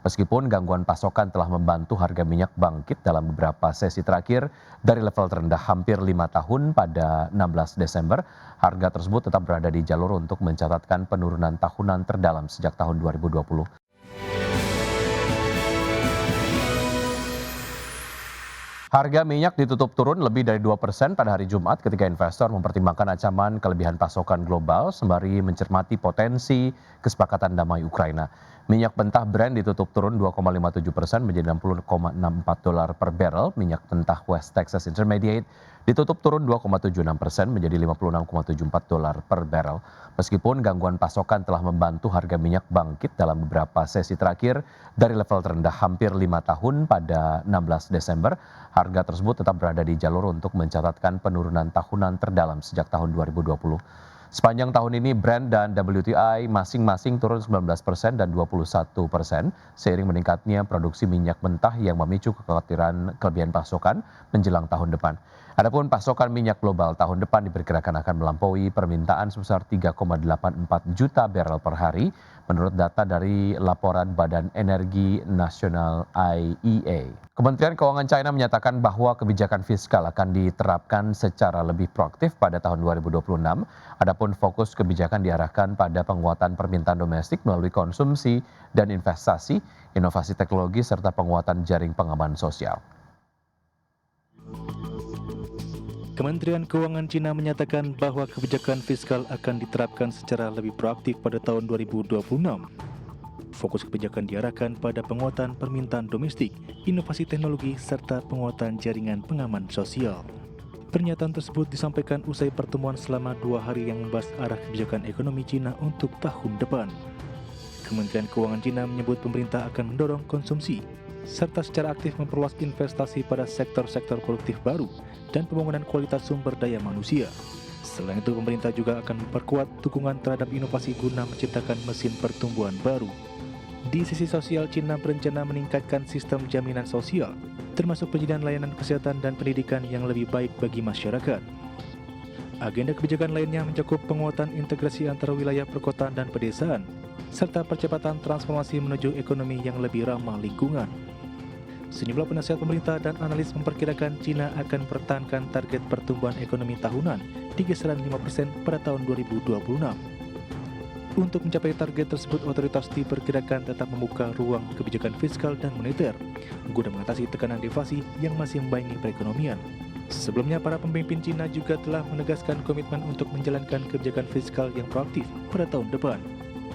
Meskipun gangguan pasokan telah membantu harga minyak bangkit dalam beberapa sesi terakhir dari level terendah hampir 5 tahun pada 16 Desember, harga tersebut tetap berada di jalur untuk mencatatkan penurunan tahunan terdalam sejak tahun 2020. Harga minyak ditutup turun lebih dari 2% pada hari Jumat ketika investor mempertimbangkan ancaman kelebihan pasokan global sembari mencermati potensi kesepakatan damai Ukraina. Minyak mentah Brent ditutup turun 2,57% menjadi $60,64 per barrel. Minyak mentah West Texas Intermediate ditutup turun 2,76% menjadi $56,74 per barrel. Meskipun gangguan pasokan telah membantu harga minyak bangkit dalam beberapa sesi terakhir dari level terendah hampir 5 tahun pada 16 Desember, harga tersebut tetap berada di jalur untuk mencatatkan penurunan tahunan terdalam sejak tahun 2020. Sepanjang tahun ini Brent dan WTI masing-masing turun 19% dan 21% seiring meningkatnya produksi minyak mentah yang memicu kekhawatiran kelebihan pasokan menjelang tahun depan. Adapun pasokan minyak global tahun depan diperkirakan akan melampaui permintaan sebesar 3,84 juta barrel per hari menurut data dari laporan Badan Energi Nasional IEA. Kementerian Keuangan China menyatakan bahwa kebijakan fiskal akan diterapkan secara lebih proaktif pada tahun 2026. Adapun fokus kebijakan diarahkan pada penguatan permintaan domestik melalui konsumsi dan investasi, inovasi teknologi serta penguatan jaring pengaman sosial. Kementerian Keuangan Cina menyatakan bahwa kebijakan fiskal akan diterapkan secara lebih proaktif pada tahun 2026. Fokus kebijakan diarahkan pada penguatan permintaan domestik, inovasi teknologi, serta penguatan jaringan pengaman sosial. Pernyataan tersebut disampaikan usai pertemuan selama 2 hari yang membahas arah kebijakan ekonomi Cina untuk tahun depan. Kementerian Keuangan Cina menyebut pemerintah akan mendorong konsumsi, serta secara aktif memperluas investasi pada sektor-sektor produktif baru dan pembangunan kualitas sumber daya manusia. Selain itu, pemerintah juga akan memperkuat dukungan terhadap inovasi guna menciptakan mesin pertumbuhan baru. Di sisi sosial, Cina berencana meningkatkan sistem jaminan sosial, termasuk penyediaan layanan kesehatan dan pendidikan yang lebih baik bagi masyarakat. Agenda kebijakan lainnya mencakup penguatan integrasi antara wilayah perkotaan dan pedesaan, serta percepatan transformasi menuju ekonomi yang lebih ramah lingkungan. Sejumlah penasihat pemerintah dan analis memperkirakan Cina akan mempertahankan target pertumbuhan ekonomi tahunan di kisaran 5% pada tahun 2026. Untuk mencapai target tersebut, otoritas diperkirakan tetap membuka ruang kebijakan fiskal dan moneter guna mengatasi tekanan deflasi yang masih membayangi perekonomian. Sebelumnya, para pemimpin Cina juga telah menegaskan komitmen untuk menjalankan kebijakan fiskal yang proaktif pada tahun depan,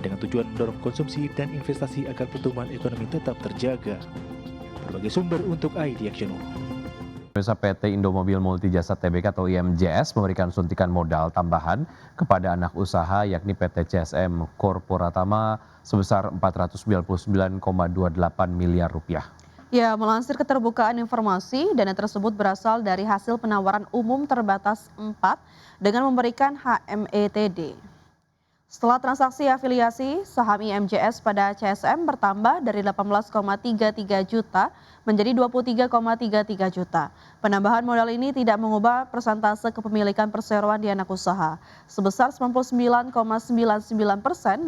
dengan tujuan mendorong konsumsi dan investasi agar pertumbuhan ekonomi tetap terjaga. Berbagai sumber untuk ID Action. PT Indomobil Multijasa Tbk atau IMJS memberikan suntikan modal tambahan kepada anak usaha yakni PT CSM Korporatama sebesar Rp499,28 miliar. Ya, melansir keterbukaan informasi, dana tersebut berasal dari hasil penawaran umum terbatas 4 dengan memberikan HMETD. Setelah transaksi afiliasi, saham IMJS pada CSM bertambah dari 18,33 juta menjadi 23,33 juta. Penambahan modal ini tidak mengubah persentase kepemilikan perseroan di anak usaha, sebesar 99,99%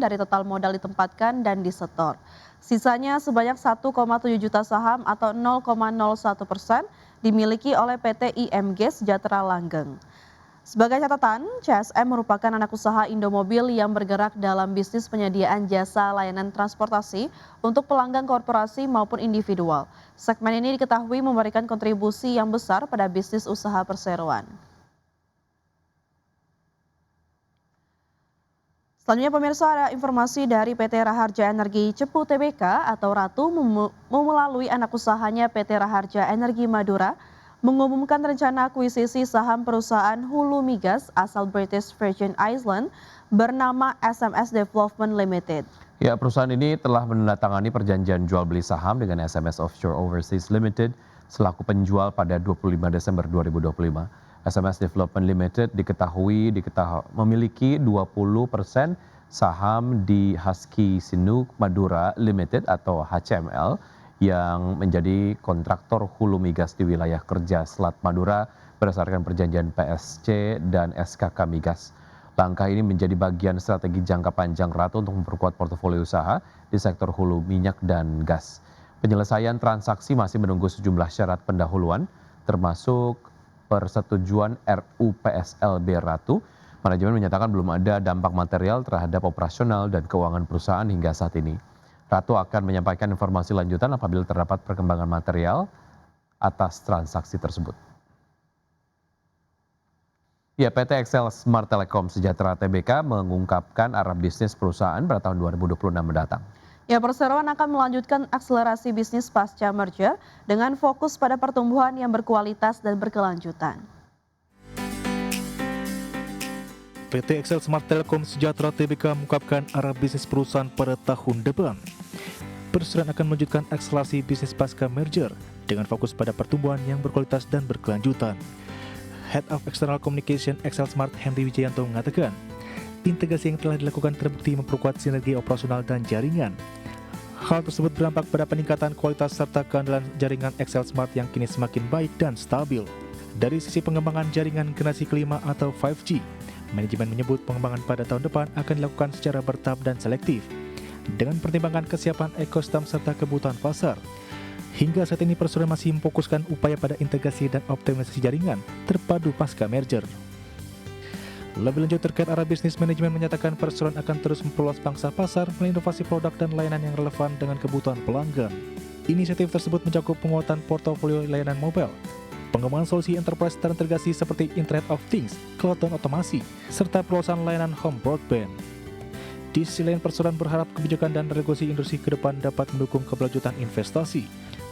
dari total modal ditempatkan dan disetor. Sisanya sebanyak 1,7 juta saham atau 0,01% dimiliki oleh PT IMG Sejahtera Langgeng. Sebagai catatan, CSM merupakan anak usaha Indomobil yang bergerak dalam bisnis penyediaan jasa layanan transportasi untuk pelanggan korporasi maupun individual. Segmen ini diketahui memberikan kontribusi yang besar pada bisnis usaha perseroan. Selanjutnya pemirsa, ada informasi dari PT Raharja Energi Cepu Tbk atau Ratu melalui anak usahanya PT Raharja Energi Madura mengumumkan rencana akuisisi saham perusahaan hulu migas asal British Virgin Islands bernama SMS Development Limited. Ya, perusahaan ini telah menandatangani perjanjian jual beli saham dengan SMS Offshore Overseas Limited selaku penjual pada 25 Desember 2025. SMS Development Limited diketahui memiliki 20% saham di Husky Sinuk Madura Limited atau HCML yang menjadi kontraktor hulu migas di wilayah kerja Selat Madura berdasarkan perjanjian PSC dan SKK Migas. Langkah ini menjadi bagian strategi jangka panjang Ratu untuk memperkuat portofolio usaha di sektor hulu minyak dan gas. Penyelesaian transaksi masih menunggu sejumlah syarat pendahuluan, termasuk persetujuan RUU PSLB Ratu. Manajemen menyatakan belum ada dampak material terhadap operasional dan keuangan perusahaan hingga saat ini. Ratu akan menyampaikan informasi lanjutan apabila terdapat perkembangan material atas transaksi tersebut. Ya, PT Excel Smart Telecom Sejahtera Tbk mengungkapkan arah bisnis perusahaan pada tahun 2026 mendatang. Ya, perseroan akan melanjutkan akselerasi bisnis pasca merger dengan fokus pada pertumbuhan yang berkualitas dan berkelanjutan. PT Excel Smart Telecom Sejahtera Tbk mengungkapkan arah bisnis perusahaan pada tahun depan. Perseroan akan melanjutkan akselerasi bisnis pasca merger dengan fokus pada pertumbuhan yang berkualitas dan berkelanjutan. Head of External Communication Excel Smart Henry Wijayanto mengatakan, integrasi yang telah dilakukan terbukti memperkuat sinergi operasional dan jaringan. Hal tersebut berdampak pada peningkatan kualitas serta keandalan jaringan Excel Smart yang kini semakin baik dan stabil. Dari sisi pengembangan jaringan generasi kelima atau 5G, manajemen menyebut pengembangan pada tahun depan akan dilakukan secara bertahap dan selektif, dengan pertimbangan kesiapan ekosistem serta kebutuhan pasar. Hingga saat ini perseroan masih memfokuskan upaya pada integrasi dan optimalisasi jaringan terpadu pasca merger. Lebih lanjut terkait arah bisnis, manajemen menyatakan perseroan akan terus memperluas pangsa pasar melalui inovasi produk dan layanan yang relevan dengan kebutuhan pelanggan. Inisiatif tersebut mencakup penguatan portofolio layanan mobile, pengembangan solusi enterprise terintegrasi seperti Internet of Things, cloud dan otomasi, serta perluasan layanan home broadband. Di sisi lain, perseroan berharap kebijakan dan regulasi industri ke depan dapat mendukung keberlanjutan investasi,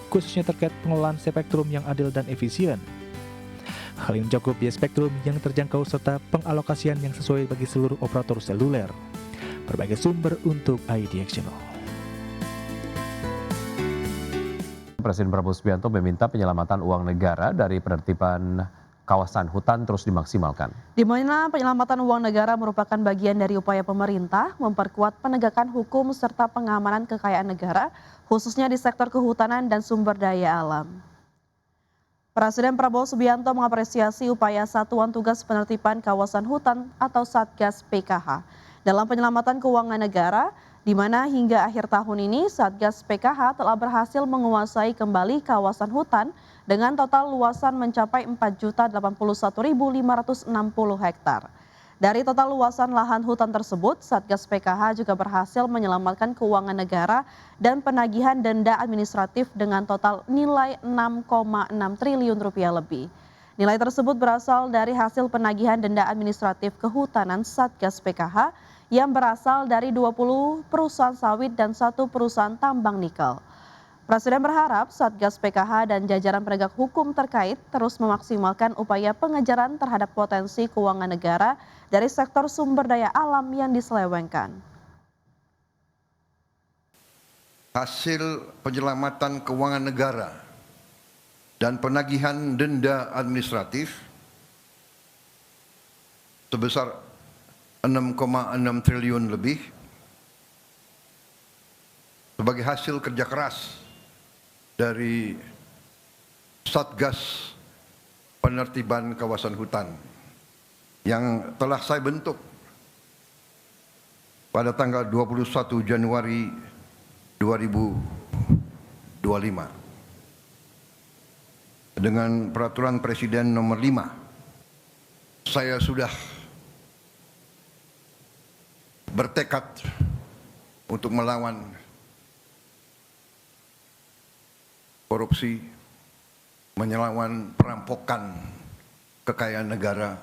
khususnya terkait pengelolaan spektrum yang adil dan efisien. Hal ini mencakup biaya spektrum yang terjangkau serta pengalokasian yang sesuai bagi seluruh operator seluler. Berbagai sumber untuk ID Channel. Presiden Prabowo Subianto meminta penyelamatan uang negara dari penertiban kawasan hutan terus dimaksimalkan. Di mana penyelamatan uang negara merupakan bagian dari upaya pemerintah memperkuat penegakan hukum serta pengamanan kekayaan negara, khususnya di sektor kehutanan dan sumber daya alam. Presiden Prabowo Subianto mengapresiasi upaya Satuan Tugas Penertiban Kawasan Hutan atau Satgas PKH dalam penyelamatan keuangan negara, di mana hingga akhir tahun ini Satgas PKH telah berhasil menguasai kembali kawasan hutan dengan total luasan mencapai 4.081.560 hektar. Dari total luasan lahan hutan tersebut, Satgas PKH juga berhasil menyelamatkan keuangan negara dan penagihan denda administratif dengan total nilai 6,6 triliun rupiah lebih. Nilai tersebut berasal dari hasil penagihan denda administratif kehutanan Satgas PKH yang berasal dari 20 perusahaan sawit dan 1 perusahaan tambang nikel. Presiden berharap Satgas PKH dan jajaran penegak hukum terkait terus memaksimalkan upaya pengejaran terhadap potensi keuangan negara dari sektor sumber daya alam yang diselewengkan. Hasil penyelamatan keuangan negara dan penagihan denda administratif sebesar 6,6 triliun lebih sebagai hasil kerja keras dari Satgas Penertiban Kawasan Hutan yang telah saya bentuk pada tanggal 21 Januari 2025 dengan Peraturan Presiden Nomor 5. Saya sudah bertekad untuk melawan korupsi, menyelawan perampokan kekayaan negara,